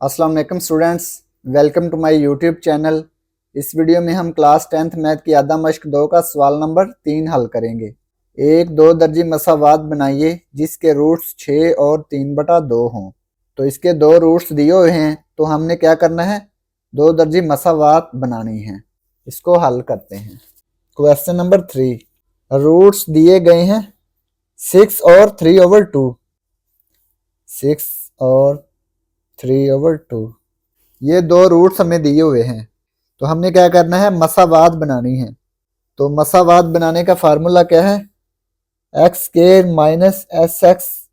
अस्सलाम वालेकुम students, welcome to my YouTube channel. इस वीडियो में हम क्लास 10th मैथ की यादा मश्क 2 का सवाल नंबर 3 हल करेंगे। एक दो दर्जी मसावात बनाइए जिसके रूट्स 6 और 3/2 हों। तो इसके दो रूट्स दिए हुए हैं, तो हमने क्या करना है, दो दर्जी मसावात बनानी है। इसको हल करते हैं। क्वेश्चन नंबर 3, रूट्स दिए गए हैं 6 और 3/2। 6 और 3/2, ये दो रूट्स हमें दिए हुए हैं। तो हमने क्या करना है, मसावात बनानी है। तो मसावात बनाने का फार्मूला क्या है, x square minus S x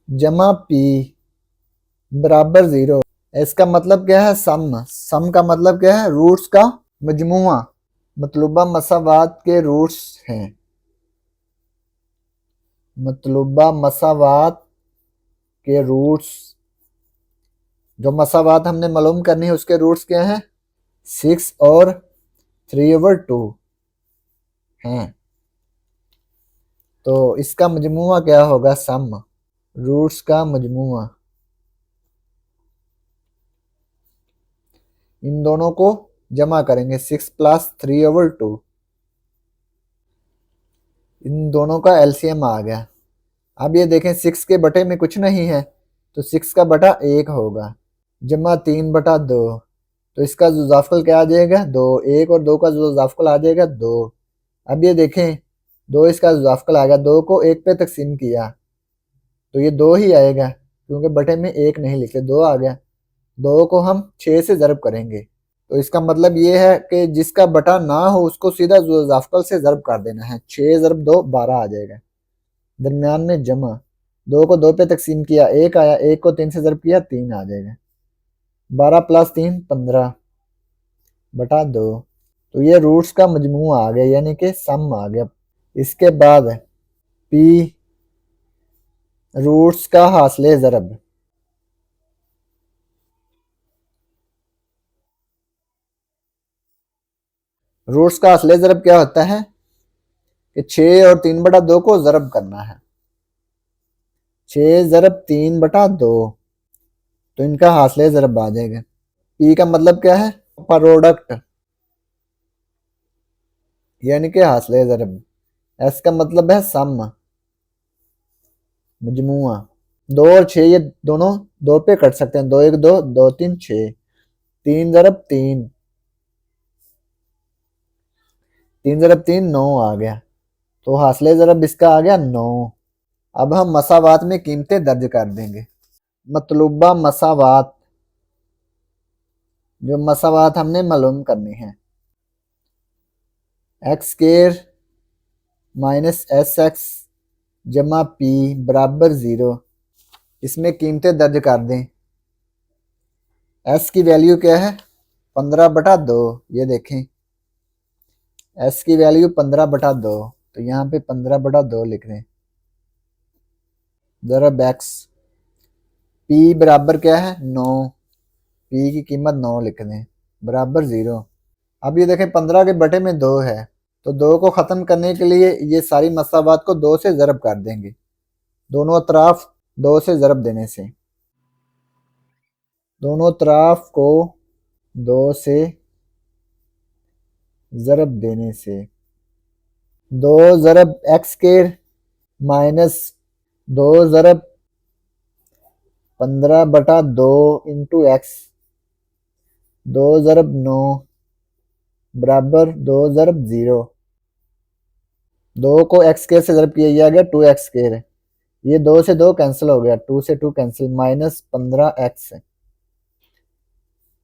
जमा पी बराबर 0। इसका मतलब क्या है, सम का मतलब क्या है, रूट्स का मजमुआ। मतलूबा मसावात के रूट्स हैं। मतलूबा मसावात के रूट्स, जो मसावात हमने मालूम करनी है उसके रूट्स क्या हैं, 6 और 3/2 हैं। तो इसका मजमुआ क्या होगा, सम, रूट्स का मजमुआ। इन दोनों को जमा करेंगे, 6 + 3/2। इन दोनों का एलसीएम आ गया। अब ये देखें, 6 के बटे में कुछ नहीं है, तो 6 का बटा 1 होगा, जमा 3/2। तो इसका जुजाफल क्या आ जाएगा, 2। 1 और 2 का जुजाफल आ जाएगा 2। अब ये देखें, 2 इसका जुजाफल आ गया, 2 को 1 पे तकसीम किया तो ये 2 ही आएगा, क्योंकि बटे में 1 नहीं लिखे, 2 आ गया। 2 को हम 6 से ज़रब करेंगे। तो इसका मतलब ये है कि जिसका बटा ना हो उसको सीधा जुज़ाफ़ल से ज़रब कर देना है। 6 × 2 12 आ जाएगा। दरमियान में जमा, 2 को 2 पे तकसीम किया 1 आया, 1 को 3 से ज़रब किया 3 आ जाएगा। 12 + 3 15/2। तो ये रूट्स का मजमूआ आ गया, यानी कि सम आ गया। इसके बाद पी रूट्स का हासिले ज़रब। रूट्स का हासिले ज़रब क्या होता है कि 6 और 3/2 को ज़रब करना है। 6 × 3/2, तो इनका हासिले ज़रब आ जाएगा। पी का मतलब क्या है, प्रोडक्ट, यानी कि हासिले ज़रब। एस का मतलब है सम, मजमुआ। 2 और 6 ये दोनों 2 पे कट सकते हैं, 2 1 2, 2 3 6। 3 × 3, 3 × 3 9 आ गया। तो हासिले ज़रब इसका आ गया 9। अब हम मसावात में कीमतें दर्ज कर देंगे। मतलूबा मसावात, जो मसावात हमने मालूम करनी है, x square minus S x जमा पी बराबर 0। इसमें कीमतें दर्ज कर दें। एस की वैल्यू क्या है, 15/2। ये देखें, एस की वैल्यू 15/2, तो यहाँ पे 15/2 लिख दें। ज़रब एक्स, पी बराबर क्या है 9, पी की कीमत 9 लिख दें, बराबर 0। अब ये देखें, 15 के बटे में 2 है, तो 2 को ख़त्म करने के लिए ये सारी मसावात को 2 से ज़रब कर देंगे। दोनों अतराफ 2 से ज़रब देने से, दोनों अतराफ को 2 से ज़रब देने से, 2 ज़रब एक्स स्क्वायर माइनस 2 ज़रब 15/2 इंटू एक्स, 2 ज़रब 9 बराबर 2 ज़रब 0। 2 को एक्स स्क्वायर से ज़रब किया, ये आ गया 2x स्क्वायर। ये 2 से 2 कैंसिल हो गया, 2 से 2 कैंसिल, माइनस 15x।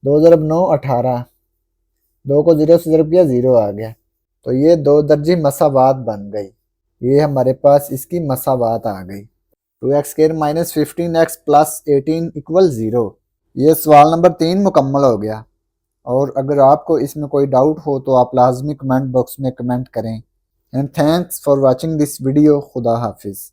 2 ज़रब 9 18, 2 को 0 से ज़रब किया 0 आ गया। तो ये दो दर्जी मसावात बन गई। ये हमारे पास इसकी मसावात आ गई। 2x square minus 15x plus 18 equal 0। ये सवाल नंबर 3 मुकम्मल हो गया। और अगर आपको इसमें कोई डाउट हो तो आप लाजमी कमेंट बॉक्स में कमेंट करें। And thanks for watching this video. खुदा हाफिज़।